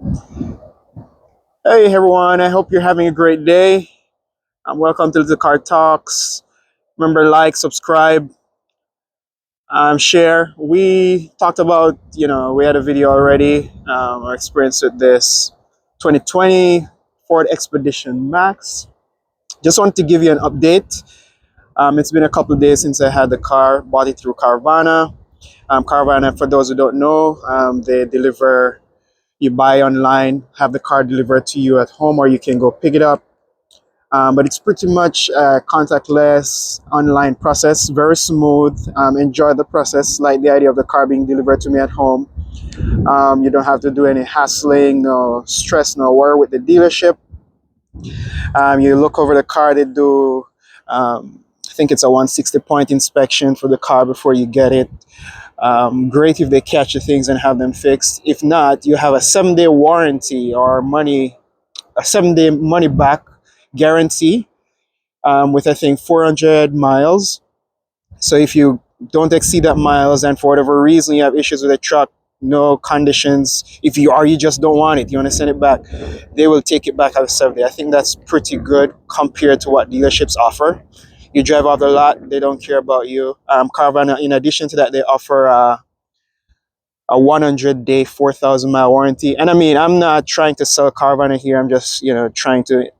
Hey everyone, I hope you're having a great day. Welcome to the Car Talks. Remember, like, subscribe, share. We talked about, we had a video already, our experience with this 2020 Ford Expedition Max. Just wanted to give you an update. It's been a couple of days since I had the car, bought it through Carvana. Carvana, for those who don't know, they deliver, you buy online, have the car delivered to you at home, or you can go pick it up. But it's pretty much a contactless online process, very smooth. Enjoy the process, like the idea of the car being delivered to me at home. You don't have to do any hassling, no stress, no worry with the dealership. You look over the car, they do, I think it's a 160-point inspection for the car before you get it. Great if they catch the things and have them fixed. If not, you have a 7-day warranty or a 7-day money back guarantee with I think 400 miles. So if you don't exceed that miles and for whatever reason you have issues with the truck, no conditions, if you or you just don't want it, you want to send it back, they will take it back after 7 days. I think that's pretty good compared to what dealerships offer. You drive off the lot, they don't care about you. Carvana, in addition to that, they offer a 100-day, 4,000-mile warranty. And I mean, I'm not trying to sell Carvana here. I'm just, trying to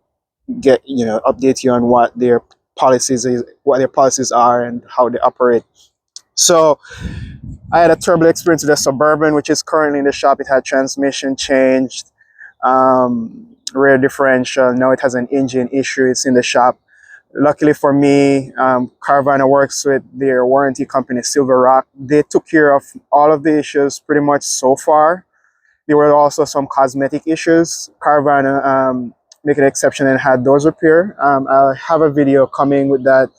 get update you on what their policies are and how they operate. So I had a terrible experience with the Suburban, which is currently in the shop. It had transmission changed, rear differential. Now it has an engine issue. It's in the shop. Luckily for me, Carvana works with their warranty company, Silver Rock. They took care of all of the issues pretty much so far. There were also some cosmetic issues. Carvana make an exception and had those repaired. I'll have a video coming with that.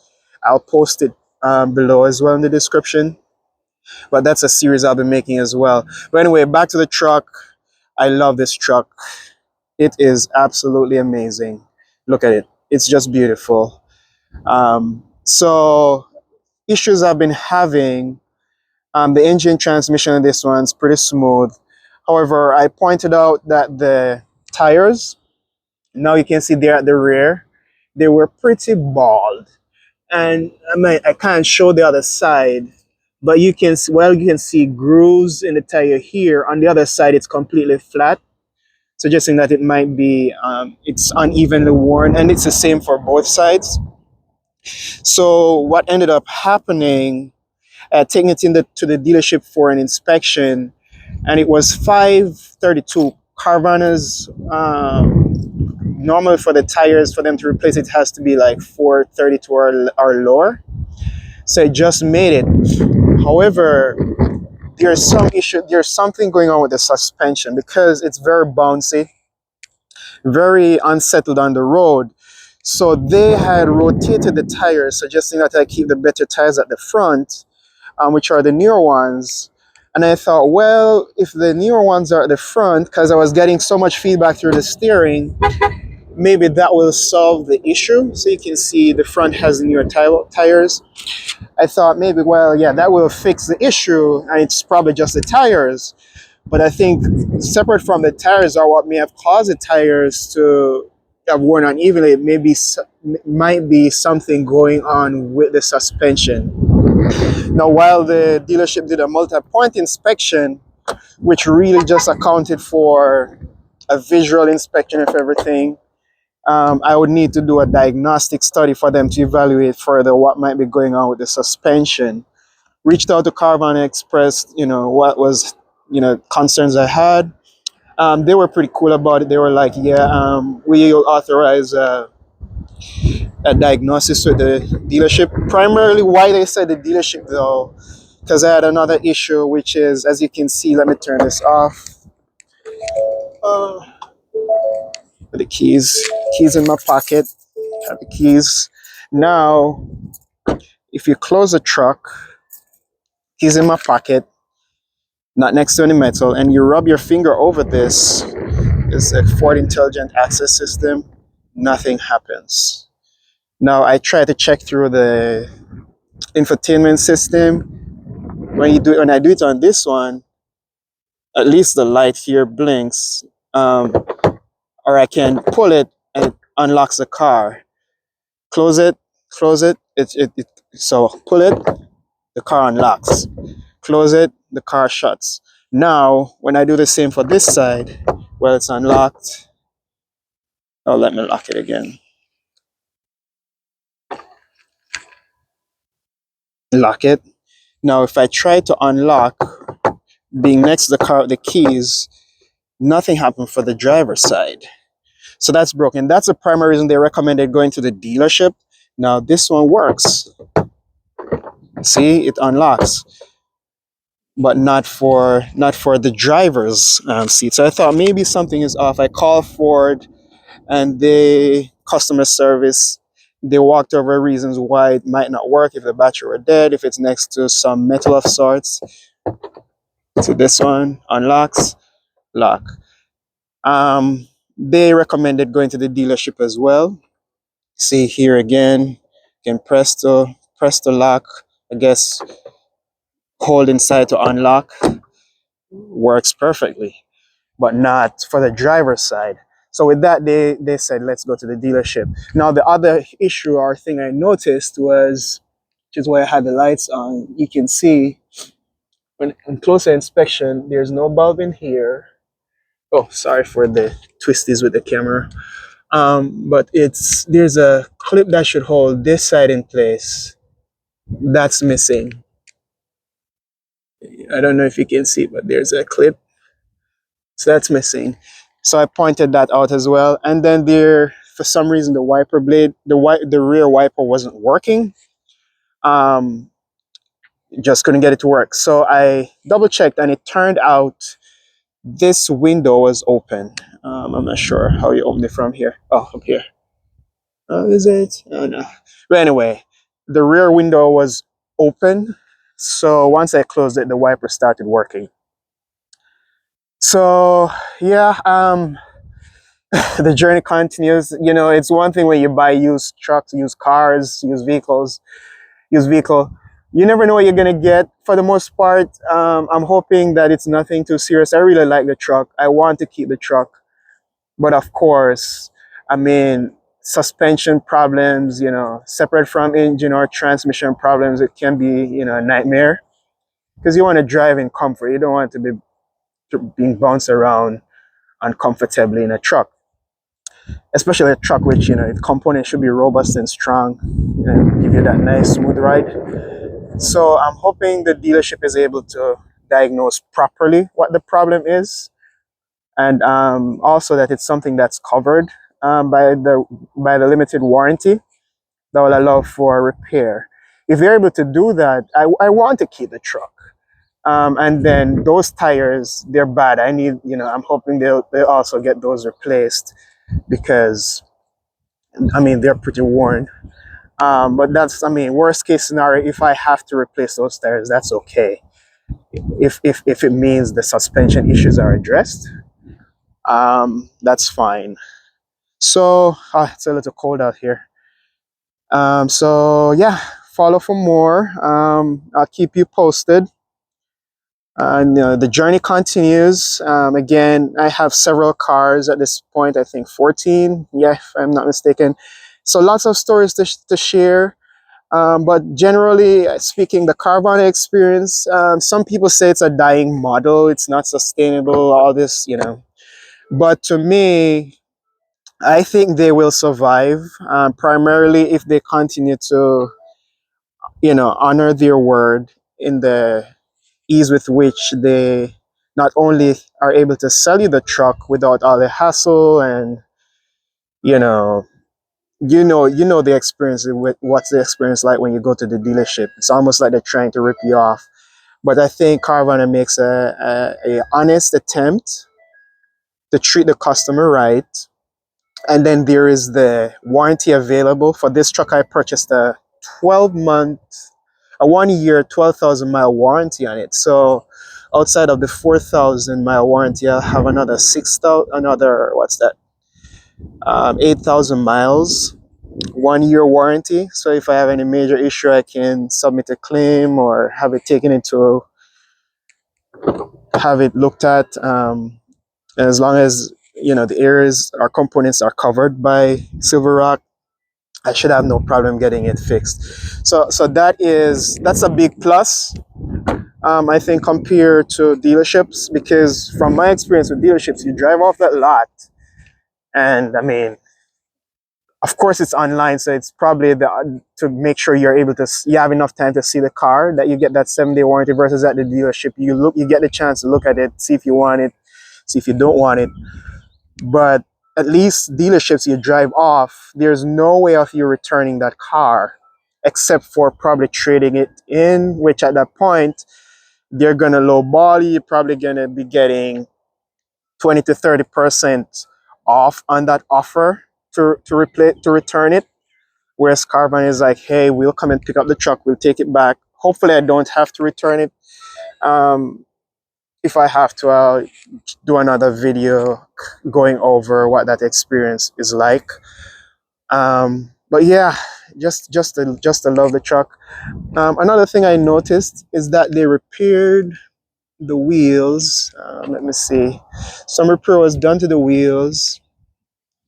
I'll post it below as well in the description. But that's a series I'll be making as well. But anyway, back to the truck. I love this truck. It is absolutely amazing. Look at it. It's just beautiful. So issues I've been having, the engine transmission of this one's pretty smooth. However, I pointed out that the tires, now you can see there at the rear, they were pretty bald. And I mean, I can't show the other side, but you can see, well, you can see grooves in the tire here. On the other side, it's completely flat, suggesting that it might be, it's unevenly worn, and it's the same for both sides. So what ended up happening, taking it to the dealership for an inspection, and it was 532. Carvana's normally for the tires, for them to replace it has to be like 432 or lower. So it just made it. However, there's some issue. There's something going on with the suspension because it's very bouncy, very unsettled on the road. So they had rotated the tires, suggesting that I keep the better tires at the front, which are the newer ones. And I thought, well, if the newer ones are at the front, because I was getting so much feedback through the steering, maybe that will solve the issue. So you can see the front has newer tires. I thought maybe, well, yeah, that will fix the issue, and it's probably just the tires. But I think separate from the tires are what may have caused the tires to have worn unevenly. Maybe might be something going on with the suspension. Now, while the dealership did a multi-point inspection, which really just accounted for a visual inspection of everything, I would need to do a diagnostic study for them to evaluate further what might be going on with the suspension. Reached out to Carvana, expressed, what was, concerns I had. They were pretty cool about it. They were like, yeah, we will authorize a diagnosis with the dealership. Primarily, why they said the dealership though, because I had another issue, which is, as you can see, let me turn this off. Uh, the keys in my pocket. Have the keys. Now, if you close the truck, keys in my pocket, not next to any metal, and you rub your finger over this, it's a Ford Intelligent Access System, nothing happens. Now, I try to check through the infotainment system. When I do it on this one, at least the light here blinks. um, or I can pull it and it unlocks the car. Close it, close it. So pull it, the car unlocks. Close it, the car shuts. Now, when I do the same for this side, well, it's unlocked. Oh, let me lock it again. Lock it. Now, if I try to unlock, being next to the car, the keys, nothing happened for the driver's side. So that's broken. That's the primary reason they recommended going to the dealership. Now, this one works. See, it unlocks, but not for the driver's seat. So I thought maybe something is off. I called Ford, and they customer service, they walked over reasons why it might not work, if the battery were dead, if it's next to some metal of sorts. So this one unlocks, lock. They recommended going to the dealership as well. See here again, you can press the lock. I guess hold inside to unlock, works perfectly, but not for the driver's side. So with that, they said, let's go to the dealership. Now, the other issue or thing I noticed was, which is why I had the lights on, you can see when in closer inspection, there's no bulb in here. Oh, sorry for the twisties with the camera. But there's a clip that should hold this side in place. That's missing. I don't know if you can see, but there's a clip. So that's missing. So I pointed that out as well. And then there, for some reason, the wiper blade, the rear wiper wasn't working. Um, just couldn't get it to work. So I double checked, and it turned out this window was open. I'm not sure how you open it from here. Oh, up here. Oh, is it? Oh, no. But anyway, the rear window was open. So once I closed it, the wiper started working. So yeah, the journey continues. You know, it's one thing when you buy used trucks, used cars, used vehicle. You never know what you're gonna get. For the most part, I'm hoping that it's nothing too serious. I really like the truck. I want to keep the truck, but of course, I mean, suspension problems. You know, separate from engine or transmission problems, it can be, you know, a nightmare, because you want to drive in comfort. You don't want to be being bounced around uncomfortably in a truck, especially a truck which, you know, the components should be robust and strong and give you that nice smooth ride. So I'm hoping the dealership is able to diagnose properly what the problem is, and also that it's something that's covered by the limited warranty that will allow for repair. If they're able to do that, I want to keep the truck. And then those tires, they're bad. I need, you know, I'm hoping they'll also get those replaced, because I mean, they're pretty worn. But that's, I mean, worst case scenario, if I have to replace those tires, that's okay. If it means the suspension issues are addressed, that's fine. So it's a little cold out here. So yeah, follow for more. I'll keep you posted. And the journey continues. Again, I have several cars at this point. I think 14, yeah, if I'm not mistaken. So lots of stories to share. But generally speaking, the Carvana experience, some people say it's a dying model. It's not sustainable, all this, you know. But to me, I think they will survive, primarily if they continue to, you know, honor their word in the ease with which they not only are able to sell you the truck without all the hassle and, you know, the experience with what's the experience like when you go to the dealership. It's almost like they're trying to rip you off. But I think Carvana makes a honest attempt to treat the customer right. And then there is the warranty available. For this truck, I purchased a 12-month, a 1 year, 12,000-mile warranty on it. So outside of the 4,000-mile warranty, I'll have another 8,000 miles, 1 year warranty. So if I have any major issue, I can submit a claim or have it taken into, have it looked at. As long as the areas or components are covered by silver rock, I should have no problem getting it fixed. So that's a big plus. I think compared to dealerships, because from my experience with dealerships, you drive off that lot, and I mean, of course, it's online, so it's probably to make sure you're able to you have enough time to see the car, that you get that 7-day warranty, versus at the dealership you get the chance to look at it, see if you want it, see if you don't want it. But at least dealerships, you drive off, there's no way of you returning that car, except for probably trading it in, which at that point they're gonna lowball you. You're probably gonna be getting 20 to 30% off on that offer to return it. Whereas Carvana is like, hey, we'll come and pick up the truck, we'll take it back. Hopefully I don't have to return it. If I have to, I'll do another video going over what that experience is like. But yeah, just to love the truck. Another thing I noticed is that they repaired the wheels. Let me see. Some repair was done to the wheels.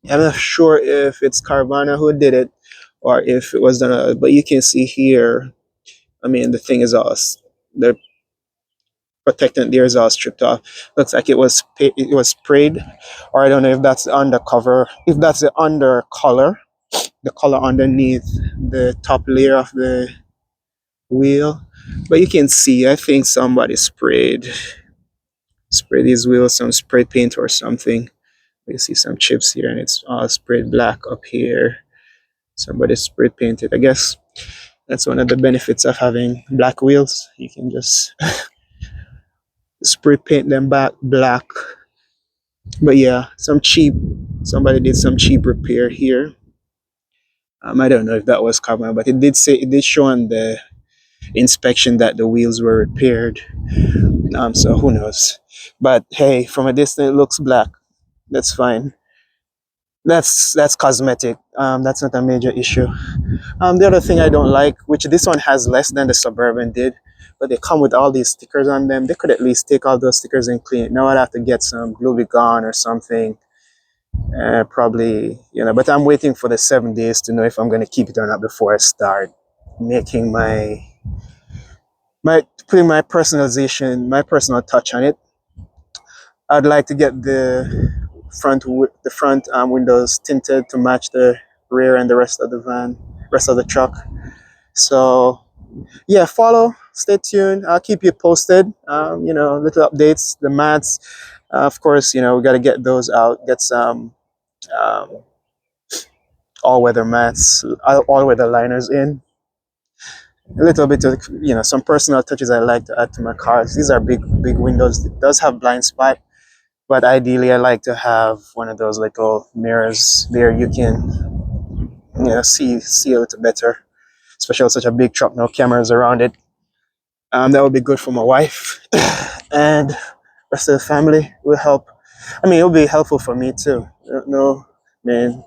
I'm not sure if it's Carvana who did it or if it was done, but you can see here, I mean, the thing is all, the protectant there is all stripped off. Looks like it was sprayed, or I don't know if that's the undercover, if that's the under color, the color underneath the top layer of the wheel. But you can see, I think somebody sprayed these wheels, some spray paint or something. You see some chips here, and it's all sprayed black up here. Somebody spray painted. I guess that's one of the benefits of having black wheels. You can just spray paint them back black. But yeah, somebody did some cheap repair here. I don't know if that was covered, but it did show on the inspection that the wheels were repaired. So who knows? But hey, from a distance it looks black. That's fine. That's cosmetic. That's not a major issue. The other thing I don't like, which this one has less than the Suburban did, but they come with all these stickers on them. They could at least take all those stickers and clean it. Now I'd have to get some glue be gone or something. Probably, but I'm waiting for the 7 days to know if I'm going to keep it or not before I start making putting my personalization, my personal touch on it. I'd like to get the front windows tinted to match the rear and the rest of the truck. So yeah, stay tuned. I'll keep you posted. Little updates, the mats. Of course, we got to get those out. Get some all-weather mats, all-weather liners in. A little bit of some personal touches I like to add to my cars. These are big windows. It does have blind spot, but ideally I like to have one of those little mirrors there. You can see a little better, especially with such a big truck, no cameras around it. That would be good for my wife and rest of the family. Will help. I mean, it will be helpful for me too. No, man,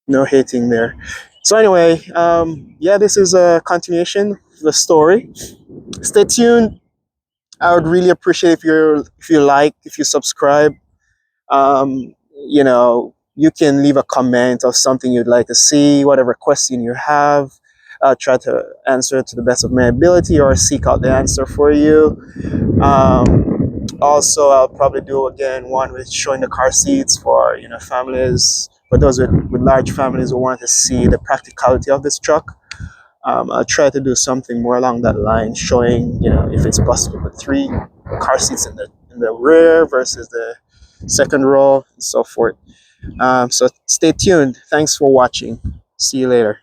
no hating there. So anyway, yeah, this is a continuation of the story. Stay tuned. I would really appreciate if you subscribe. You can leave a comment of something you'd like to see, whatever question you have. I'll try to answer it to the best of my ability or seek out the answer for you. Also, I'll probably do again one with showing the car seats for families, for those with large families who want to see the practicality of this truck. I'll try to do something more along that line, showing if it's possible to put 3 car seats in the rear versus the second row and so forth. So stay tuned. Thanks for watching. See you later.